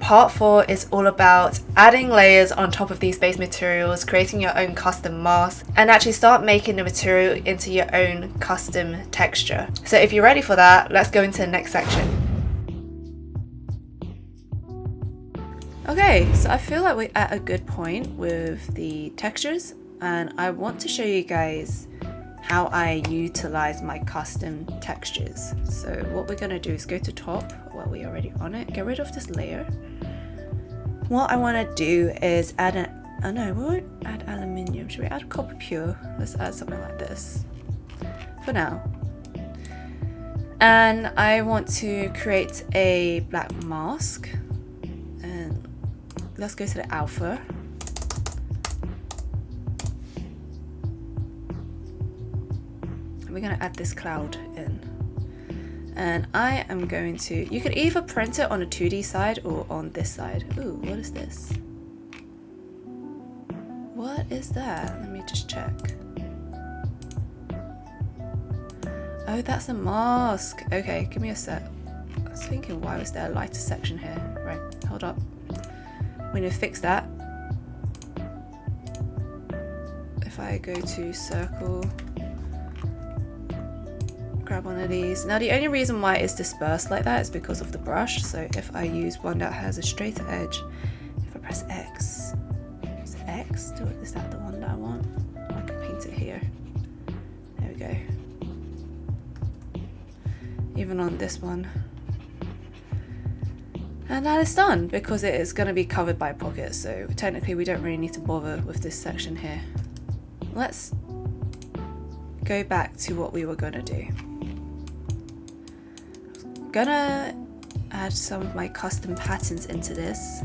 part 4 is all about adding layers on top of these base materials, creating your own custom mask, and actually start making the material into your own custom texture. So if you're ready for that, let's go into the next section. Okay, so I feel like we're at a good point with the textures, and I want to show you guys how I utilize my custom textures. So what we're gonna do is go to top, well, we're already on it, get rid of this layer. What I wanna do is add an, oh no, we won't add aluminium, should we add copper pure? Let's add something like this for now. And I want to create a black mask, and let's go to the alpha. We're gonna add this cloud in. And I am going to, you could either print it on the 2D side or on this side. Ooh, what is this? What is that? Let me just check. Oh, that's a mask. Okay, give me a sec. I was thinking, why was there a lighter section here? Right, hold up. We need to fix that. If I go to circle, grab one of these. Now the only reason why it's dispersed like that is because of the brush. So if I use one that has a straighter edge, if I press X, is it X? Is that the one that I want? I can paint it here. There we go. Even on this one. And that is done because it is going to be covered by a pocket, so technically we don't really need to bother with this section here. Let's go back to what we were going to do. I'm going to add some of my custom patterns into this,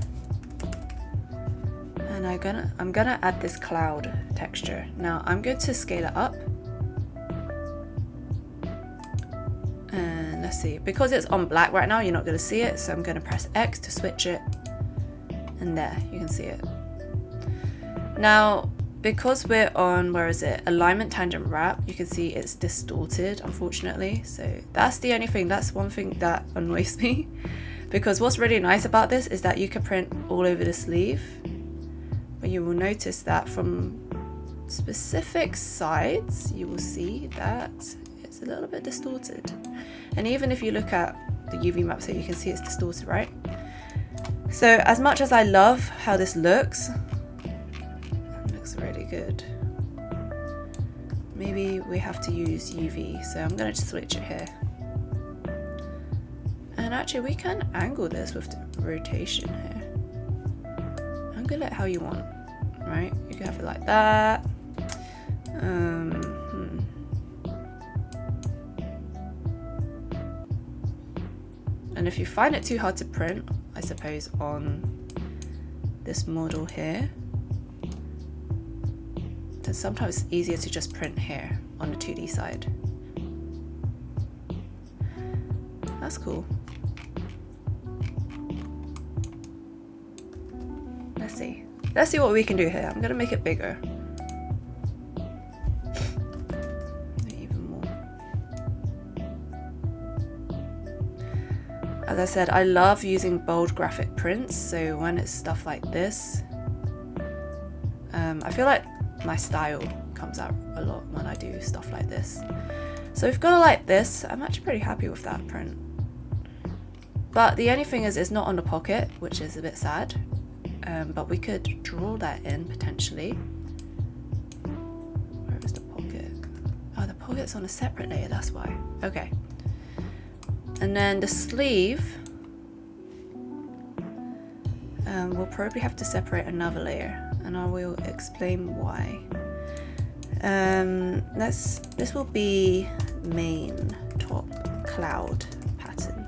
and I'm gonna add this cloud texture. Now I'm going to scale it up. Let's see, because it's on black right now, you're not going to see it, so I'm going to press X to switch it, and there, you can see it. Now, because we're on, where is it, alignment tangent wrap, you can see it's distorted, unfortunately, so that's the only thing, that's one thing that annoys me, because what's really nice about this is that you can print all over the sleeve, but you will notice that from specific sides, you will see that it's a little bit distorted. And even if you look at the UV maps here, you can see it's distorted, right? So as much as I love how this looks, it looks really good. Maybe we have to use UV, so I'm gonna just switch it here. And actually we can angle this with the rotation here. Angle it how you want, right? You can have it like that. And if you find it too hard to print, I suppose on this model here, then sometimes it's easier to just print here on the 2D side. That's cool. Let's see. Let's see what we can do here. I'm gonna make it bigger. As I said, I love using bold graphic prints, so when it's stuff like this, I feel like my style comes out a lot when I do stuff like this. So we've got it like this. I'm actually pretty happy with that print. But the only thing is it's not on the pocket, which is a bit sad, but we could draw that in potentially. Where is the pocket? Oh, the pocket's on a separate layer, that's why. Okay. And then the sleeve, we'll probably have to separate another layer, and I will explain why. This will be main top cloud pattern.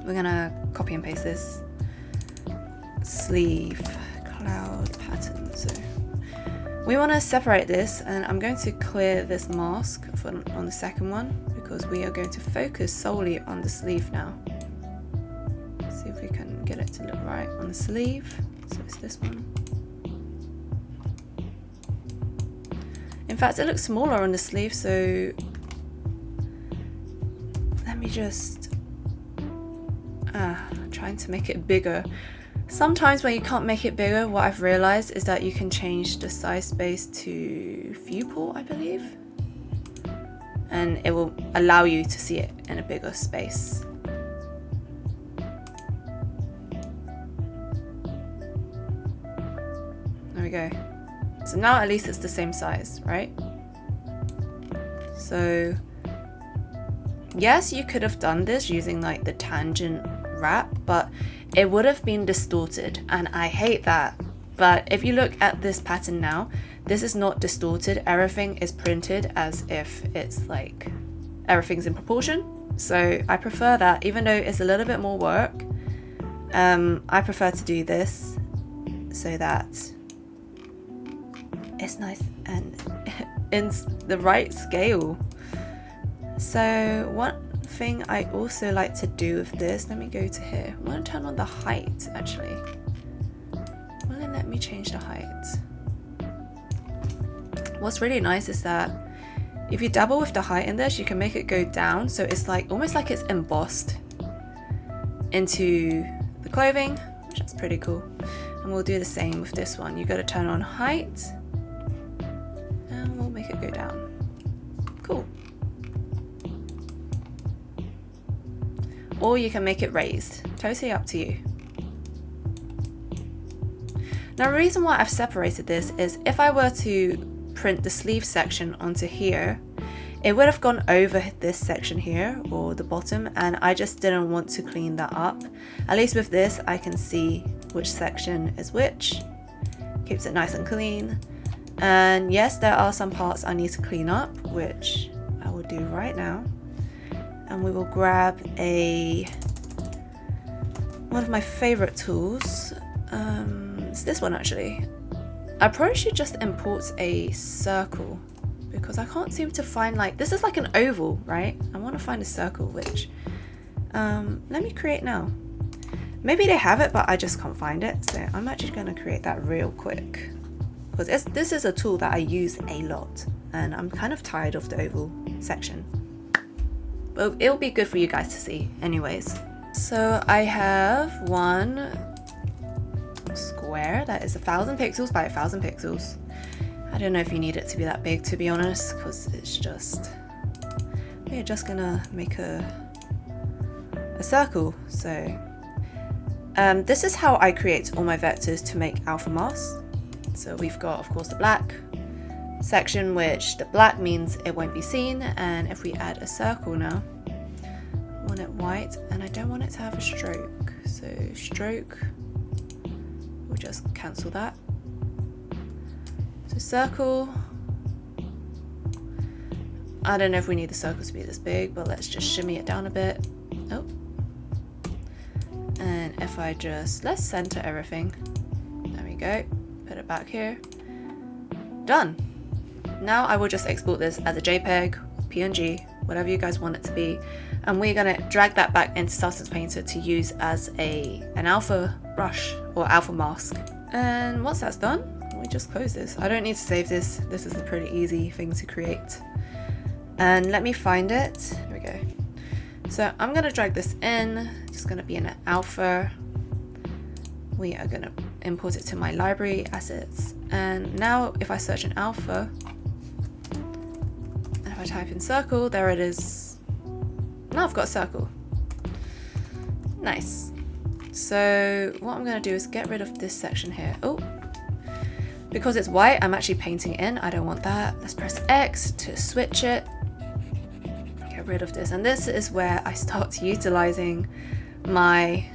We're gonna copy and paste this. Sleeve cloud pattern. So we want to separate this, and I'm going to clear this mask on the second one, because we are going to focus solely on the sleeve now. Let's see if we can get it to look right on the sleeve. So it's this one. In fact, it looks smaller on the sleeve, so let me just trying to make it bigger. Sometimes when you can't make it bigger, what I've realized is that you can change the size space to viewport, I believe, and it will allow you to see it in a bigger space. There we go. So now at least it's the same size, right? So yes, you could have done this using like the tangent wrap, but it would have been distorted, and I hate that. But if you look at this pattern now, this is not distorted. Everything is printed as if it's like everything's in proportion. So I prefer that, even though it's a little bit more work. I prefer to do this so that it's nice and in the right scale. So one thing I also like to do with this, let me go to here. I want to turn on the height actually. Will it let me change the height? What's really nice is that if you dabble with the height in this, you can make it go down, so it's like almost like it's embossed into the clothing, which is pretty cool. And we'll do the same with this one. You got to turn on height and we'll make it go down. Cool. Or you can make it raised, totally up to you. Now the reason why I've separated this is if I were to print the sleeve section onto here, it would have gone over this section here or the bottom, and I just didn't want to clean that up. At least with this I can see which section is which, keeps it nice and clean. And yes, there are some parts I need to clean up, which I will do right now. And we will grab one of my favorite tools. It's this one actually. I probably should just import a circle because I can't seem to find, like, this is like an oval, right? I want to find a circle, which let me create now. Maybe they have it, but I just can't find it. So I'm actually going to create that real quick because this is a tool that I use a lot and I'm kind of tired of the oval section. Well, it'll be good for you guys to see anyways. So I have one square that is 1000 pixels by 1000 pixels. I don't know if you need it to be that big, to be honest, because it's just, we're just gonna make a circle. So this is how I create all my vectors to make alpha masks. So we've got, of course, the black section, which the black means it won't be seen, and if we add a circle now, I want it white and I don't want it to have a stroke, so stroke, we'll just cancel that. So circle, I don't know if we need the circle to be this big, but let's just shimmy it down a bit. Oh, and if I just, let's center everything, there we go, put it back here, done. Now I will just export this as a JPEG, PNG, whatever you guys want it to be, and we're going to drag that back into Substance Painter to use as an alpha brush or alpha mask. And once that's done, we just close this. I don't need to save this. This is a pretty easy thing to create. And let me find it. Here we go. So I'm going to drag this in. It's going to be in an alpha. We are going to import it to my library assets. And now if I search an alpha, and if I type in circle, there it is. Now I've got a circle. Nice. So what I'm going to do is get rid of this section here. Oh, because it's white, I'm actually painting it in. I don't want that. Let's press X to switch it. Get rid of this. And this is where I start utilizing my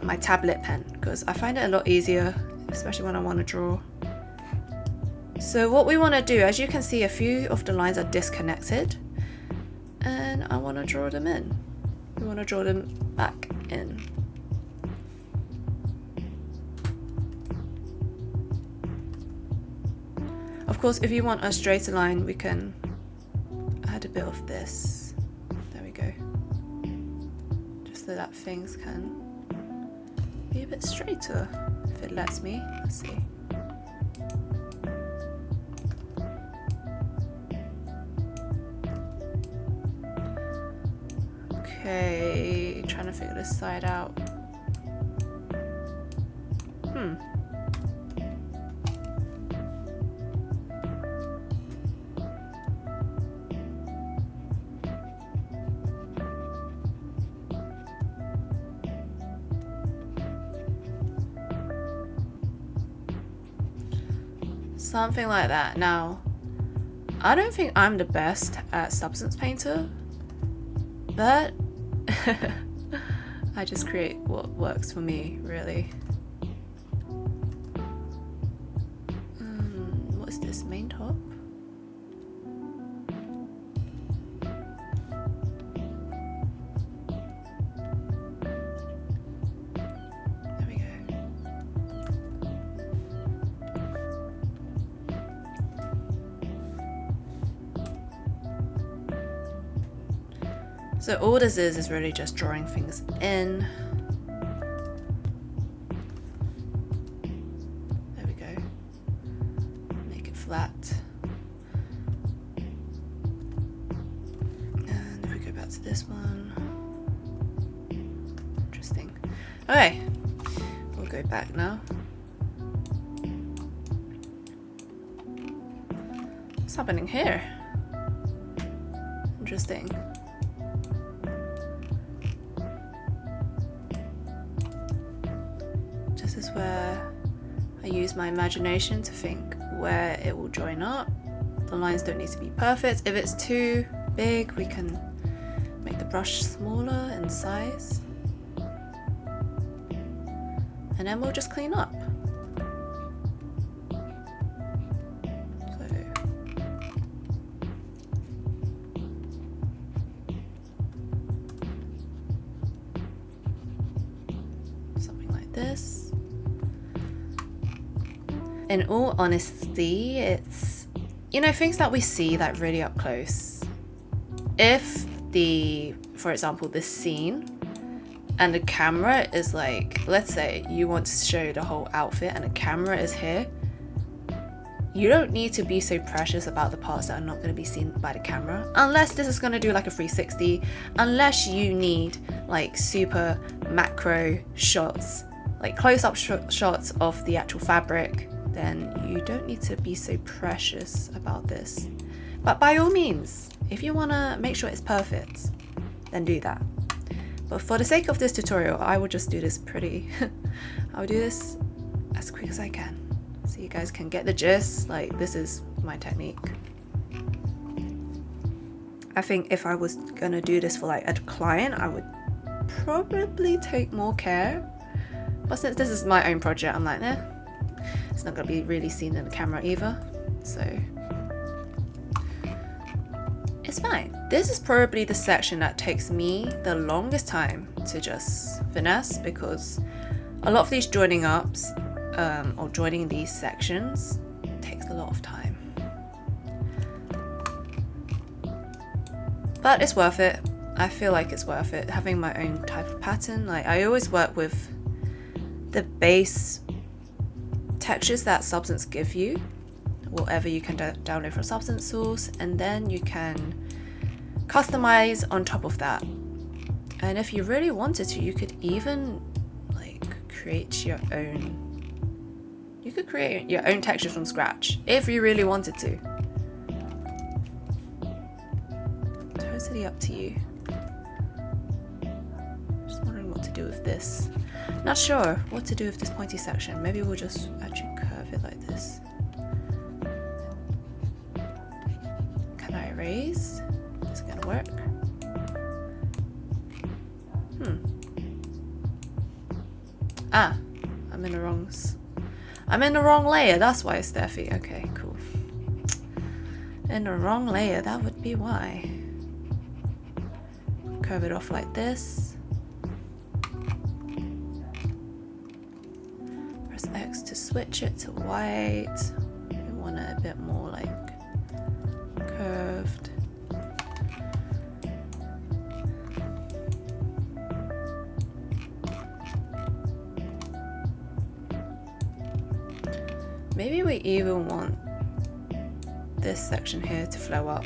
my tablet pen, because I find it a lot easier, especially when I want to draw. So what we want to do, as you can see, a few of the lines are disconnected, and I want to draw them in. We want to draw them back in. Of course, if you want a straighter line, we can add a bit of this. There we go. Just so that things can be a bit straighter, if it lets me. Let's see. Okay, trying to figure this side out. Something like that. Now, I don't think I'm the best at Substance Painter, but I just create what works for me, really. What is this, main top? There we go. So all this is really just drawing things in. There we go. Make it flat. And if we go back to this one. Interesting. Okay, we'll go back now. What's happening here? Interesting. This is where I use my imagination to think where it will join up. The lines don't need to be perfect. If it's too big, we can make the brush smaller in size. And then we'll just clean up. Something like this. In all honesty, it's, you know, things that we see like really up close. If for example, this scene and the camera is like, let's say you want to show the whole outfit and the camera is here, you don't need to be so precious about the parts that are not going to be seen by the camera, unless this is going to do like a 360, unless you need like super macro shots, like close-up shots of the actual fabric, then you don't need to be so precious about this. But by all means, if you want to make sure it's perfect, then do that. But for the sake of this tutorial, I will just do this I'll do this as quick as I can, so you guys can get the gist. Like, this is my technique. I think if I was gonna do this for like a client, I would probably take more care. But since this is my own project, I'm like, it's not gonna be really seen in the camera either, so it's fine. This is probably the section that takes me the longest time to just finesse, because a lot of these joining ups or joining these sections takes a lot of time. But it's worth it. I feel like it's worth it, having my own type of pattern. Like, I always work with the base textures that Substance give you, whatever you can download from Substance source, and then you can customize on top of that. And if you really wanted to, you could even like create your own. You could create your own texture from scratch if you really wanted to. Totally up to you. Just wondering what to do with this. Not sure what to do with this pointy section. Maybe we'll just actually curve it like this. Can I erase? Is it gonna work? Ah, I'm in the wrong layer. That's why it's Steffi. Okay, cool. In the wrong layer, that would be why. Curve it off like this. Press X to switch it to white. We want it a bit more like curved. Maybe we even want this section here to flow up.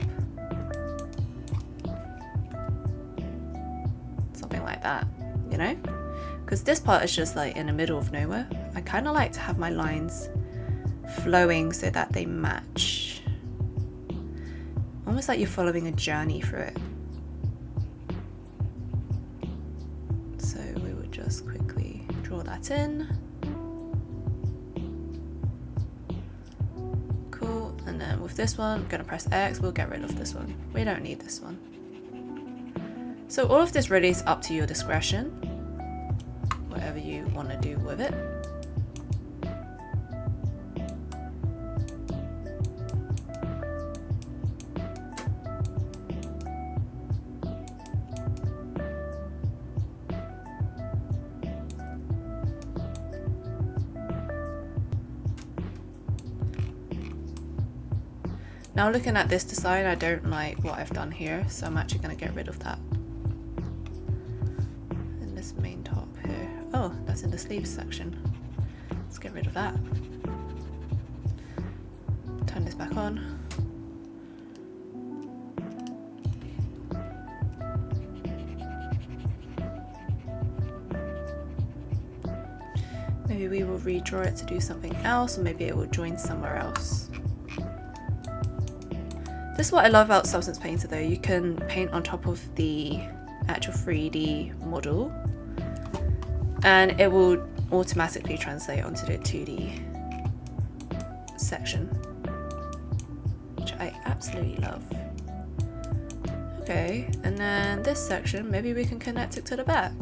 Something like that, you know? because this part is just like in the middle of nowhere. I kind of like to have my lines flowing so that they match. Almost like you're following a journey through it. So we would just quickly draw that in. Cool, and then with this one, I'm gonna press X, we'll get rid of this one. We don't need this one. So all of this really is up to your discretion, whatever you want to do with it. Now looking at this design, I don't like what I've done here, so I'm actually going to get rid of that. In this main top here. Oh, that's in the sleeves section. Let's get rid of that. Turn this back on. Maybe we will redraw it to do something else, or maybe it will join somewhere else. This is what I love about Substance Painter though, you can paint on top of the actual 3D model and it will automatically translate onto the 2D section, which I absolutely love. Okay, and then this section, maybe we can connect it to the back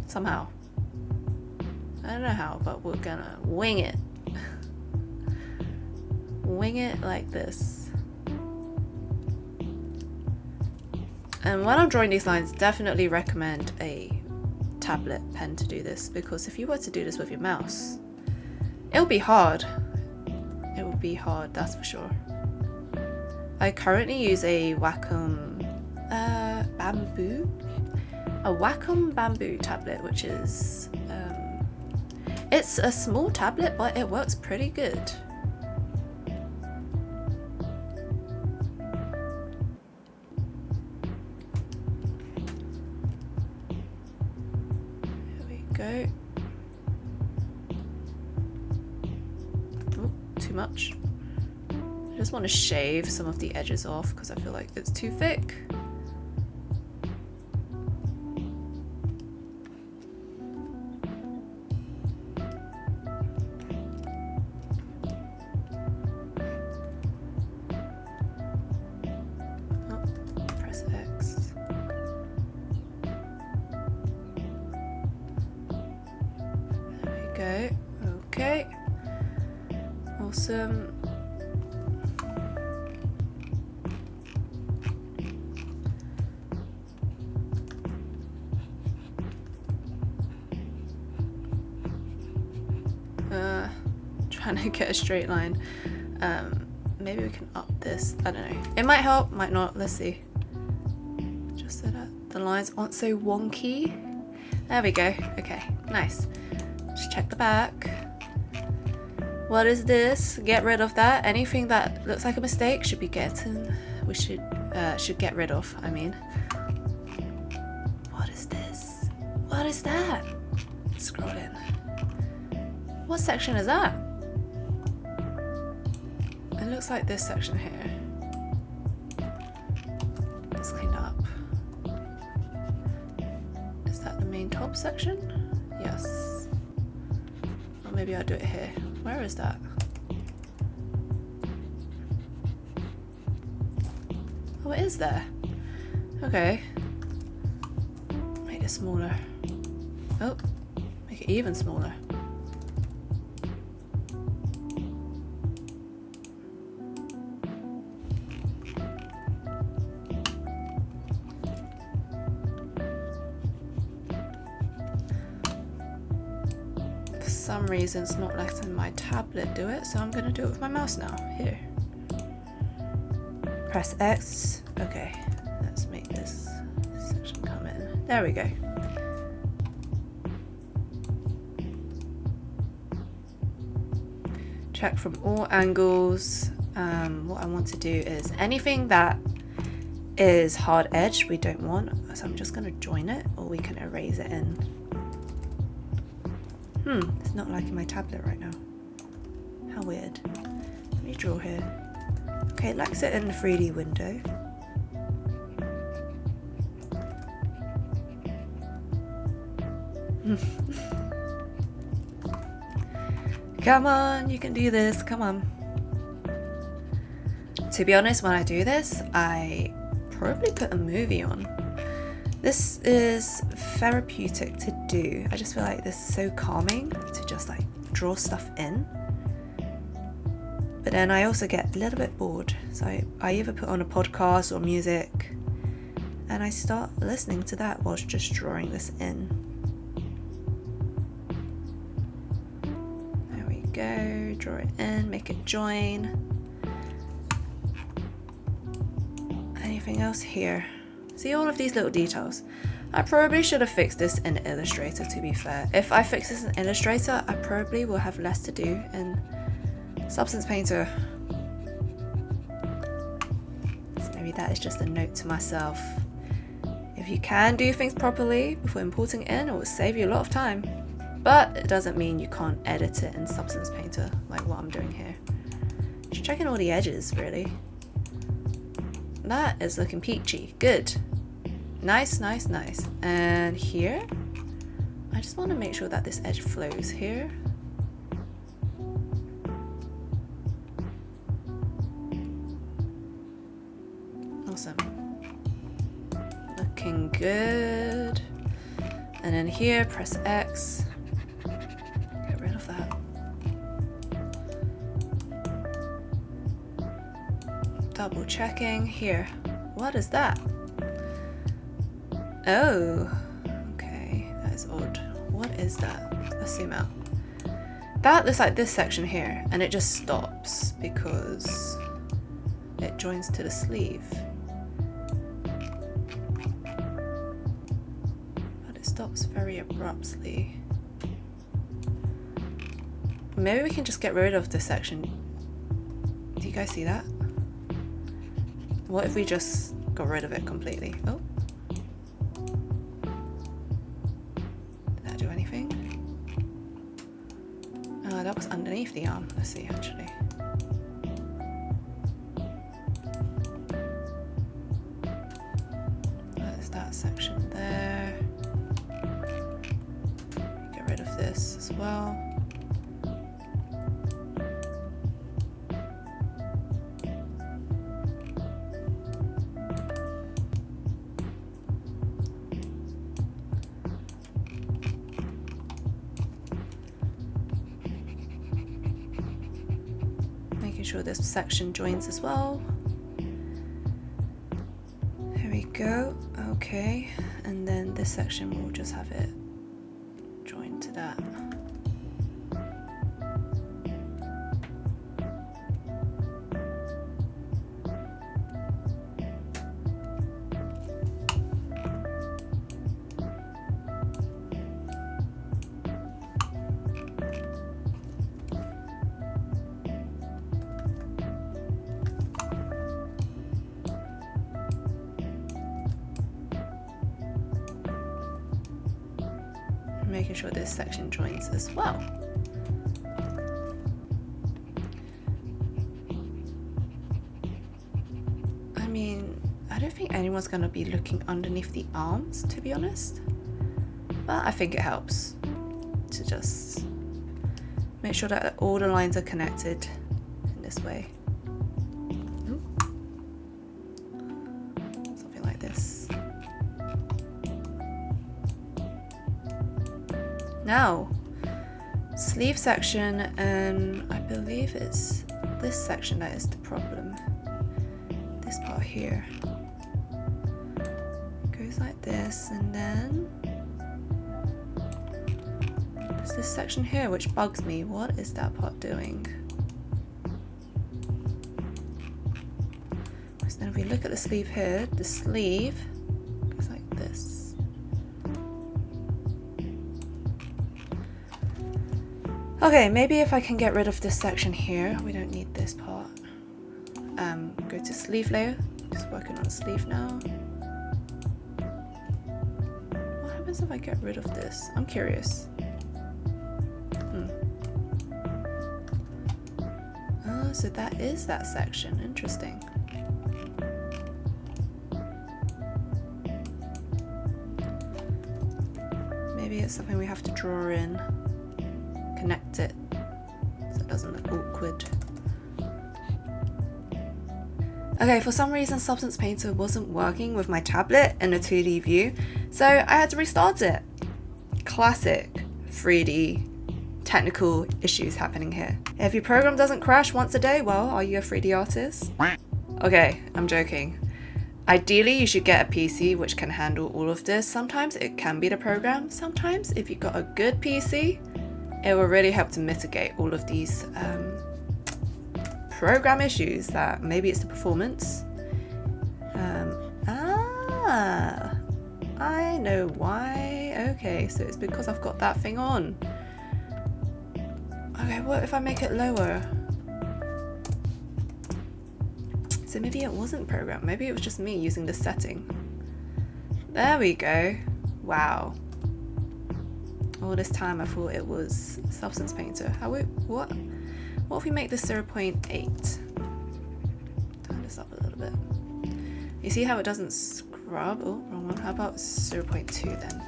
somehow. I don't know how, but we're gonna wing it. Wing it like this. And when I'm drawing these lines, definitely recommend a tablet pen to do this, because if you were to do this with your mouse, it'll be hard. It will be hard, that's for sure. I currently use a Wacom bamboo tablet, which is it's a small tablet, but it works pretty good. Go. Oh, too much. I just want to shave some of the edges off because I feel like it's too thick. Oh, press X. Go. Okay. Awesome. Trying to get a straight line. Maybe we can up this. I don't know. It might help, might not. Let's see. Just so that the lines aren't so wonky. There we go. Okay, nice. Let's check the back. What is this? Get rid of that. Anything that looks like a mistake should be getting. We should get rid of. I mean, what is this? What is that? Scroll in. What section is that? It looks like this section here. Let's clean it up. Is that the main top section? Yes. Or maybe I'll do it here. Where is that? Oh, it is there. Okay. Make it smaller. Oh, make it even smaller. For some reason it's not letting my tablet do it, so I'm going to do it with my mouse now. Here. Press X. Okay, let's make this section come in. There we go. Check from all angles. What I want to do is anything that is hard edge we don't want, so I'm just going to join it, or we can erase it in. It's not liking my tablet right now. How weird. Let me draw here. Okay, it likes it in the 3D window. Come on, you can do this, come on. To be honest, when I do this, I probably put a movie on. This is therapeutic to do. I just feel like this is so calming to just like draw stuff in. But then I also get a little bit bored. So I either put on a podcast or music and I start listening to that whilst just drawing this in. There we go, draw it in, make it join. Anything else here? See all of these little details. I probably should have fixed this in Illustrator, to be fair. If I fix this in Illustrator, I probably will have less to do in Substance Painter. So maybe that is just a note to myself. If you can do things properly before importing it in, it will save you a lot of time. But it doesn't mean you can't edit it in Substance Painter, like what I'm doing here. Just checking all the edges, really. That is looking peachy. Good. Nice, nice, nice. And here, I just want to make sure that this edge flows here. Awesome. Looking good. And then here, press X. Get rid of that. Double checking here. What is that? Oh, okay, that is odd. What is that? Let's zoom out. That looks like this section here, and it just stops because it joins to the sleeve. But it stops very abruptly. Maybe we can just get rid of this section. Do you guys see that? What if we just got rid of it completely? Oh. Did that do anything? Oh, that was underneath the arm. Let's see, actually. There's that section there. Get rid of this as well. Sure this section joins as well. Here we go. Okay, and then this section will just have it joined to that. Making sure this section joins as well. I mean, I don't think anyone's going to be looking underneath the arms, to be honest. But I think it helps to just make sure that all the lines are connected in this way. Something like this. Now, sleeve section, and I believe it's this section that is the problem. This part here. It goes like this, and then there's this section here which bugs me. What is that part doing? So then if we look at the sleeve here, the sleeve goes like this. Okay, maybe if I can get rid of this section here, we don't need this part. Go to sleeve layer, just working on the sleeve now. What happens if I get rid of this? I'm curious. Oh, so that is that section. Interesting. Maybe it's something we have to draw in, connect it so it doesn't look awkward. Okay, for some reason Substance Painter wasn't working with my tablet in a 2D view, so I had to restart it. Classic 3D technical issues happening here. If your program doesn't crash once a day, well, are you a 3D artist? Okay, I'm joking. Ideally, you should get a PC which can handle all of this. Sometimes it can be the program. Sometimes if you've got a good PC, it will really help to mitigate all of these program issues that maybe it's the performance. I know why. Okay, so it's because I've got that thing on. Okay, what if I make it lower? So maybe it wasn't programmed. Maybe it was just me using this setting. There we go. Wow. All this time I thought it was Substance Painter. What if we make this 0.8? Turn this up a little bit. You see how it doesn't scrub? Oh, wrong one. How about 0.2 then?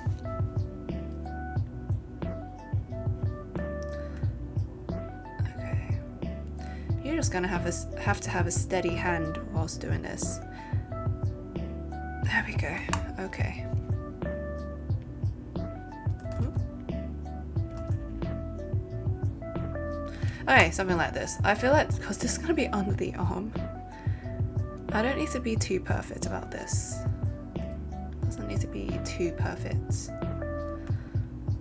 You're just gonna have to have a steady hand whilst doing this. There we go. Okay. Okay, something like this. I feel like because this is gonna be under the arm, I don't need to be too perfect about this. It doesn't need to be too perfect.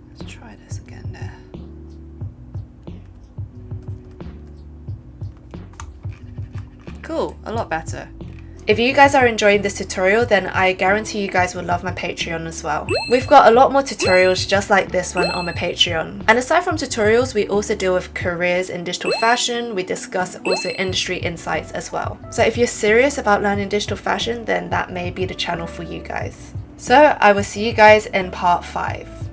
Let's try this again there. Cool, a lot better. If you guys are enjoying this tutorial, then I guarantee you guys will love my Patreon as well. We've got a lot more tutorials just like this one on my Patreon. And aside from tutorials, we also deal with careers in digital fashion. We discuss also industry insights as well. So if you're serious about learning digital fashion, then that may be the channel for you guys. So I will see you guys in part 5.